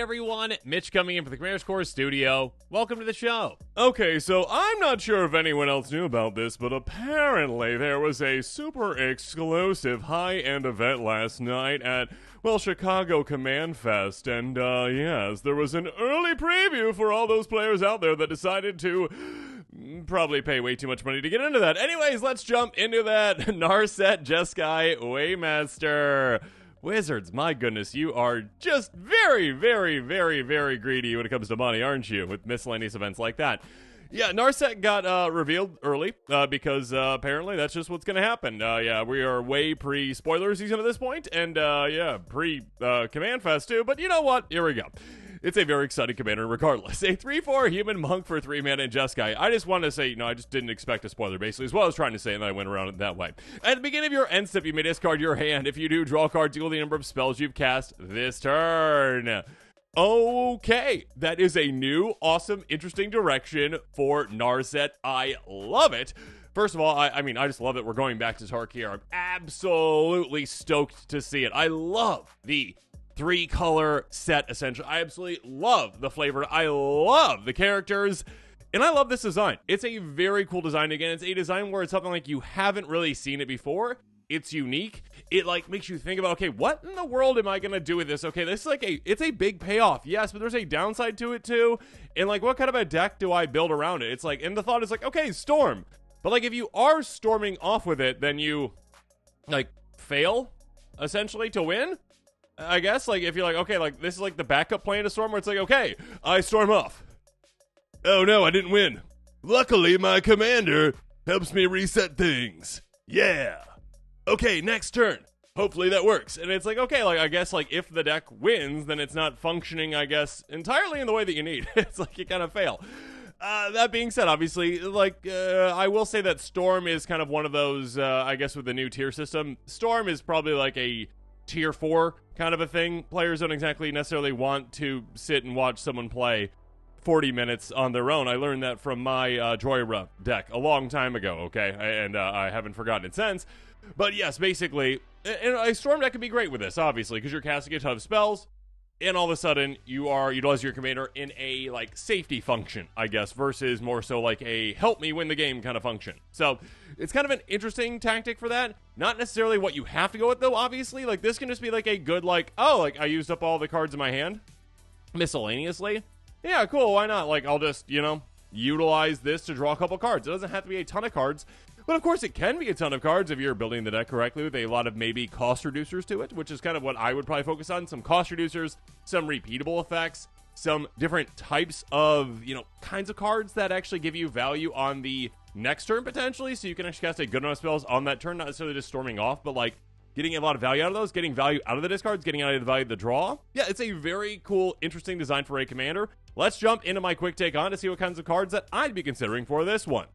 everyone, Mitch coming in for the Commander's Core studio. Welcome to the show. Okay, so I'm not sure if anyone else knew about this, but apparently there was a super exclusive high-end event last night at, well, Chicago Command Fest, and yes, there was an early preview for all those players out there that decided to probably pay way too much money to get into that. Anyways, let's jump into that. Narset, Jeskai, Waymaster. Wizards, my goodness, you are just very, very, very, very greedy when it comes to money, aren't you? With miscellaneous events like that. Yeah, Narset got revealed early because apparently that's just what's going to happen. Yeah, we are way pre-spoiler season at this point, and yeah, pre-Command Fest too, but you know what? Here we go. It's a very exciting commander regardless. A 3/4 human monk for 3 mana and Jeskai. I just want to say, I just didn't expect a spoiler, basically, is what I was trying to say, and then I went around it that way. At the beginning of your end step, you may discard your hand. If you do, draw a card equal to the number of spells you've cast this turn. Okay, that is a new, awesome, interesting direction for Narset. I love it. First of all, I mean, I just love it. We're going back to Tarkir. I'm absolutely stoked to see it. I love the 3-color set, essentially. I absolutely love the flavor. I love the characters. And I love this design. It's a very cool design. Again, it's a design where it's something like you haven't really seen it before. It's unique. It makes you think about, okay, what in the world am I going to do with this? Okay, this is it's a big payoff. Yes, but there's a downside to it too. And what kind of a deck do I build around it? It's and the thought is okay, storm. But if you are storming off with it, then you fail essentially to win. I guess, if you're okay, this is the backup plan to storm, where it's okay, I storm off. Oh no, I didn't win. Luckily, my commander helps me reset things. Yeah. Okay, next turn. Hopefully that works. And it's okay, I guess, if the deck wins, then it's not functioning, I guess, entirely in the way that you need. It's you kind of fail. That being said, obviously, I will say that Storm is kind of one of those, I guess with the new tier system, Storm is probably a tier 4 kind of a thing. Players don't exactly necessarily want to sit and watch someone play 40 minutes on their own. I learned that from my Droira deck a long time ago, okay? And I haven't forgotten it since. But yes, basically, and a Storm deck can be great with this, obviously, because you're casting a ton of spells, and all of a sudden, you are utilizing your commander in a, safety function, I guess, versus more so a help me win the game kind of function. So, it's kind of an interesting tactic for that. Not necessarily what you have to go with, though, obviously. this can just be a good, I used up all the cards in my hand, miscellaneously. Yeah, cool, why not? I'll just, utilize this to draw a couple cards. It doesn't have to be a ton of cards. But of course, it can be a ton of cards if you're building the deck correctly with a lot of maybe cost reducers to it, which is kind of what I would probably focus on. Some cost reducers, some repeatable effects, some different types of, kinds of cards that actually give you value on the next turn potentially. So you can actually cast a good amount of spells on that turn, not necessarily just storming off, but getting a lot of value out of those, getting value out of the discards, getting out of the value of the draw. Yeah, it's a very cool, interesting design for a commander. Let's jump into my quick take on to see what kinds of cards that I'd be considering for this one.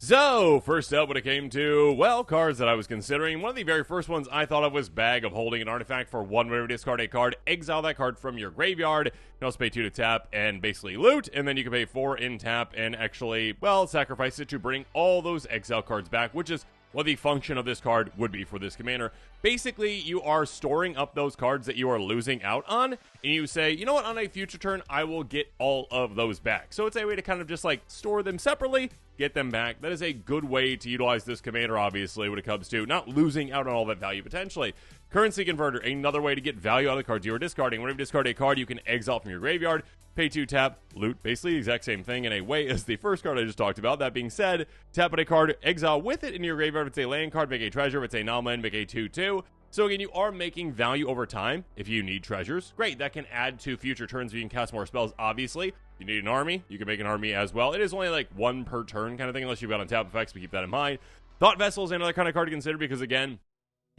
So, first up when it came to, cards that I was considering, one of the very first ones I thought of was Bag of Holding, an artifact for 1 whenever you discard a card, exile that card from your graveyard. You can also pay 2 to tap and basically loot, and then you can pay 4 in tap and actually, sacrifice it to bring all those exile cards back, which is what the function of this card would be for this commander. Basically, you are storing up those cards that you are losing out on, and you say, you know what, on a future turn, I will get all of those back. So it's a way to kind of just store them separately, get them back. That is a good way to utilize this commander, obviously, when it comes to not losing out on all that value potentially. Currency Converter, another way to get value out of the cards you are discarding. Whenever you discard a card, you can exile from your graveyard, pay 2 tap, loot, basically the exact same thing in a way as the first card I just talked about. That being said, tap on a card, exile with it in your graveyard. If it's a land card, make a treasure. If it's a non-land, make a 2/2. So again, you are making value over time. If you need treasures, great. That can add to future turns where you can cast more spells, obviously. If you need an army, you can make an army as well. It is only 1 per turn kind of thing, unless you've got on tap effects, but keep that in mind. Thought Vessel is another kind of card to consider because, again,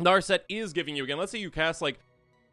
Narset is giving you, again, let's say you cast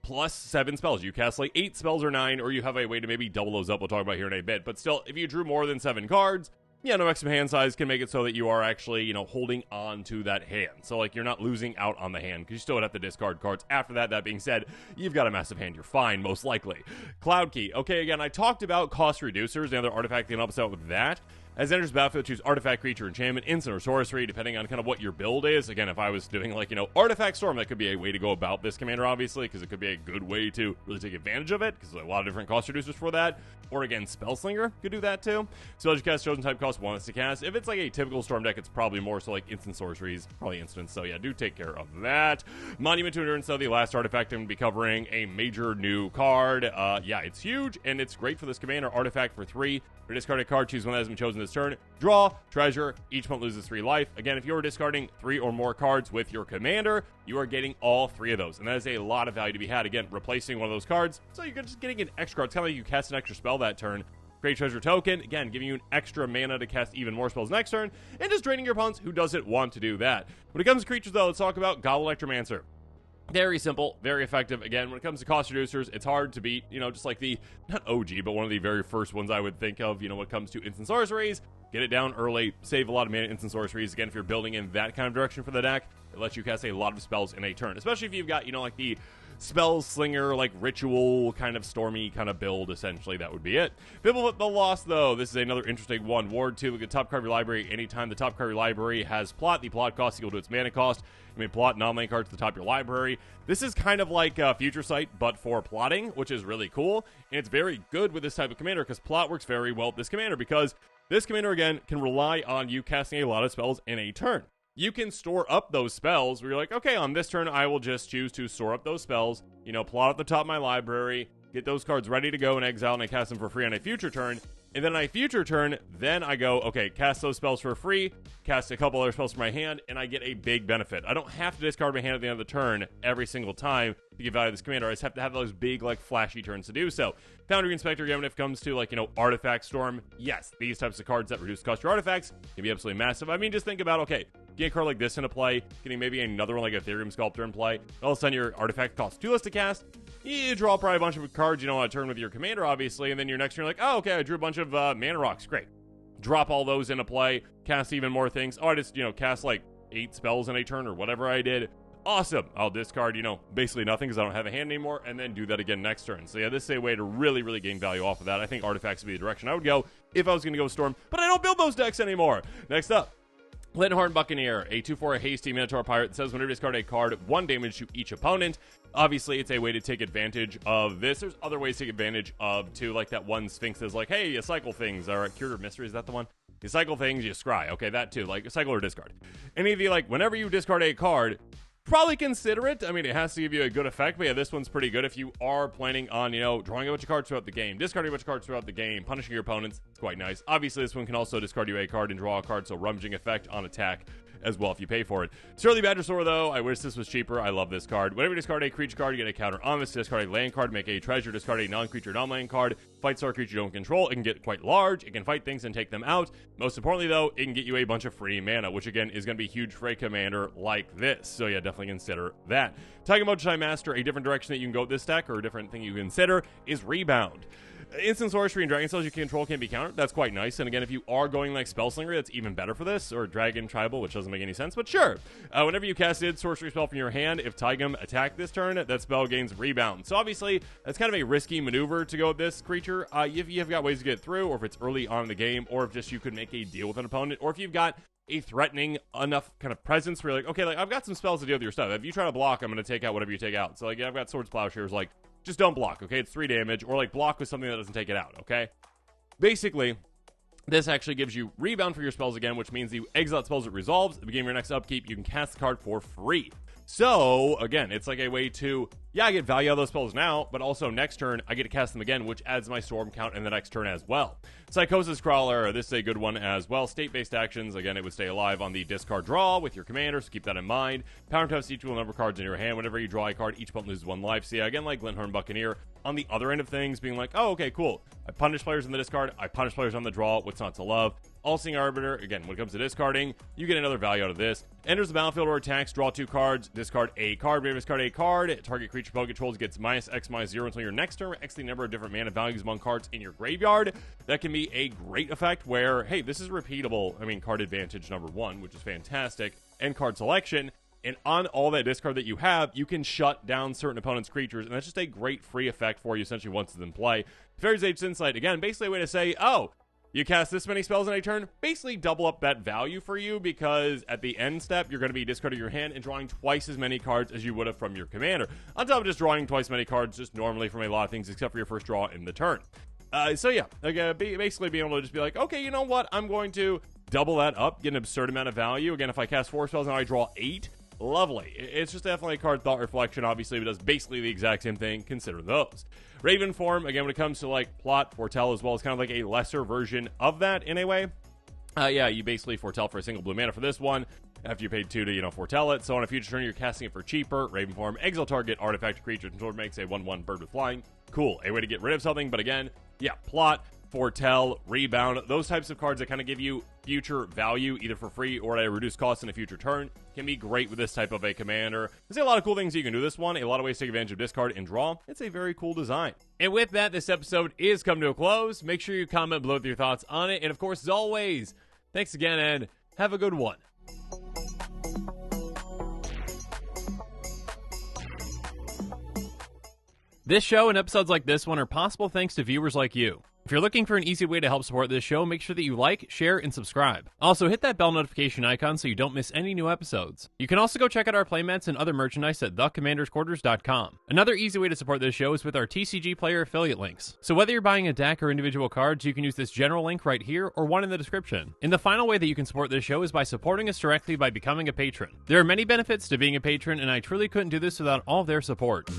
plus 7 spells. You cast 8 spells or 9, or you have a way to maybe double those up. We'll talk about here in a bit. But still, if you drew more than 7 cards, no extra hand size can make it so that you are actually, holding on to that hand. So, you're not losing out on the hand because you still would have to discard cards after that. That being said, you've got a massive hand. You're fine, most likely. Cloud Key. Okay, again, I talked about cost reducers, the other artifact that helps out with that. As it enters the battlefield, choose artifact, creature, enchantment, instant, or sorcery, depending on kind of what your build is. Again, if I was doing like, Artifact Storm, that could be a way to go about this commander, obviously, because it could be a good way to really take advantage of it, because there's a lot of different cost reducers for that. Or again, Spellslinger could do that too. Spells you cast, chosen type cost 1 to cast. If it's like a typical Storm deck, it's probably more so like instant sorceries, probably instants. So yeah, do take care of that. Monument to Endurance, though, the last artifact I'm going to be covering, a major new card. Yeah, it's huge, and it's great for this commander. Artifact for 3. For discard a card, choose one that has been chosen this turn. Draw, treasure, each opponent loses 3 life. Again, if you're discarding 3 or more cards with your commander, you are getting all 3 of those. And that is a lot of value to be had. Again, replacing one of those cards, so you're just getting an extra card. It's kind of like you cast an extra spell that turn. Create treasure token, again, giving you an extra mana to cast even more spells next turn, and just draining your opponents who doesn't want to do that. When it comes to creatures, though, let's talk about Gobble Electromancer. Very simple, very effective. Again, when it comes to cost reducers, it's hard to beat, just like the, not OG, but one of the very first ones I would think of, when it comes to instant sorceries. Get it down early, save a lot of mana instant sorceries. Again, if you're building in that kind of direction for the deck, it lets you cast a lot of spells in a turn, especially if you've got, like the spell slinger, like ritual kind of stormy kind of build. Essentially, that would be it. Bibblefit the Lost, though, this is another interesting one. Ward 2, look at top card of your library. Anytime the top card of your library has plot, the plot cost equal to its mana cost. You may plot non-land cards to the top of your library. This is kind of like Future Sight, but for plotting, which is really cool. And it's very good with this type of commander, because plot works very well with this commander, because this commander, again, can rely on you casting a lot of spells in a turn. You can store up those spells where you're like, okay, on this turn, I will just choose to store up those spells, plot at the top of my library, get those cards ready to go in exile, and I cast them for free on a future turn. And then on a future turn, then I go, okay, cast those spells for free, cast a couple other spells from my hand, and I get a big benefit. I don't have to discard my hand at the end of the turn every single time to get value to this commander. I just have to have those big, flashy turns to do so. Foundry Inspector, again, when it comes to, Artifact Storm, yes, these types of cards that reduce cost of your artifacts can be absolutely massive. I mean, just think about, okay, getting a card like this into play, getting maybe another one like Ethereum Sculptor in play, all of a sudden your artifact costs 2 less to cast, you draw probably a bunch of cards, on a turn with your commander, obviously, and then your next turn, you're like, oh, okay, I drew a bunch of mana rocks, great. Drop all those into play, cast even more things. Oh, I just, cast 8 spells in a turn or whatever I did. Awesome. I'll discard, basically nothing because I don't have a hand anymore, and then do that again next turn. So yeah, this is a way to really, really gain value off of that. I think artifacts would be the direction I would go if I was going to go Storm, but I don't build those decks anymore. Next up, Linhorn Buccaneer, a 2/4 hasty Minotaur Pirate that says whenever you discard a card, 1 damage to each opponent. Obviously, it's a way to take advantage of this. There's other ways to take advantage of, too, like that one Sphinx is like, hey, you cycle things, or Cure of Mystery, is that the one? You cycle things, you scry. Okay, that too, cycle or discard. Any of you, whenever you discard a card, probably consider it. I mean, it has to give you a good effect, but yeah, this one's pretty good if you are planning on, drawing a bunch of cards throughout the game, discarding a bunch of cards throughout the game, punishing your opponents. It's quite nice. Obviously, this one can also discard you a card and draw a card, so rummaging effect on attack as well if you pay for it. Surly Badgersaur, though, I wish this was cheaper. I love this card. Whenever you discard a creature card, you get a counter on this. Discard a land card, make a treasure, discard a non-creature, non-land card, fight star creature you don't control. It can get quite large. It can fight things and take them out. Most importantly, though, it can get you a bunch of free mana, which, again, is going to be huge for a commander like this. So, yeah, definitely consider that. Talking about Time Master, a different direction that you can go with this deck, or a different thing you consider, is Rebound. Instant sorcery and dragon spells you can control can be countered. That's quite nice. And again, if you are going Spellslinger, that's even better for this. Or Dragon Tribal, which doesn't make any sense, but sure. Whenever you casted sorcery spell from your hand, if Taigam attacked this turn, that spell gains Rebound. So obviously, that's kind of a risky maneuver to go with this creature. If you have got ways to get through, or if it's early on in the game, or if just you could make a deal with an opponent, or if you've got a threatening enough kind of presence where you're like, okay, I've got some spells to deal with your stuff. If you try to block, I'm going to take out whatever you take out. So I've got Swords Plowshares, just don't block, okay? It's 3 damage, or block with something that doesn't take it out, okay? Basically, this actually gives you Rebound for your spells again, which means you exile spells it resolves. At the beginning of your next upkeep, you can cast the card for free. So, again, it's like a way to, I get value out of those spells now, but also next turn, I get to cast them again, which adds my storm count in the next turn as well. Psychosis Crawler, this is a good one as well. State-based actions, again, it would stay alive on the discard draw with your commander, so keep that in mind. Power Test equal number of cards in your hand. Whenever you draw a card, each opponent loses 1 life. So, yeah, again, like Linhorn Buccaneer, on the other end of things, being like, oh, okay, cool. I punish players in the discard, I punish players on the draw, what's not to love. All-Seeing Arbiter, again, when it comes to discarding, you get another value out of this. Enters the battlefield or attacks, draw 2 cards, discard a card. Whenever you discard a card, target creature opponent controls gets -X/-0 until your next turn, X the number of different mana values among cards in your graveyard. That can be a great effect where, hey, this is repeatable. I mean, card advantage number 1, which is fantastic, and card selection. And on all that discard that you have, you can shut down certain opponents' creatures, and that's just a great free effect for you essentially once it's in play. Fairy's Age Insight, again, basically a way to say, oh, You cast this many spells in a turn, basically double up that value for you, because at the end step, you're going to be discarding your hand and drawing twice as many cards as you would have from your commander. On top of just drawing twice as many cards just normally from a lot of things, except for your first draw in the turn. So yeah, basically being able to just be like, okay, you know what? I'm going to double that up, get an absurd amount of value. Again, if I cast 4 spells and I draw 8, lovely. It's just definitely a card Thought Reflection, obviously, but does basically the exact same thing. Consider those. Raven Form, again, when it comes to like plot, foretell as well, is kind of like a lesser version of that in a way. Yeah, you basically foretell for a single blue mana for this one. After you paid 2 to, foretell it. So on a future turn, you're casting it for cheaper. Raven Form, exile target, artifact, creature, and makes a 1/1 bird with flying. Cool. A way to get rid of something, but again, yeah, plot, foretell, rebound, those types of cards that kind of give you future value either for free or at a reduced cost in a future turn can be great with this type of a commander. There's a lot of cool things you can do this one, a lot of ways to take advantage of discard and draw. It's a very cool design. And with that, this episode is come to a close. Make sure you comment below with your thoughts on it. And of course, as always, thanks again and have a good one. This show and episodes like this one are possible thanks to viewers like you. If you're looking for an easy way to help support this show, make sure that you like, share, and subscribe. Also, hit that bell notification icon so you don't miss any new episodes. You can also go check out our playmats and other merchandise at thecommandersquarters.com. Another easy way to support this show is with our TCG Player affiliate links. So whether you're buying a deck or individual cards, you can use this general link right here or one in the description. And the final way that you can support this show is by supporting us directly by becoming a patron. There are many benefits to being a patron, and I truly couldn't do this without all their support.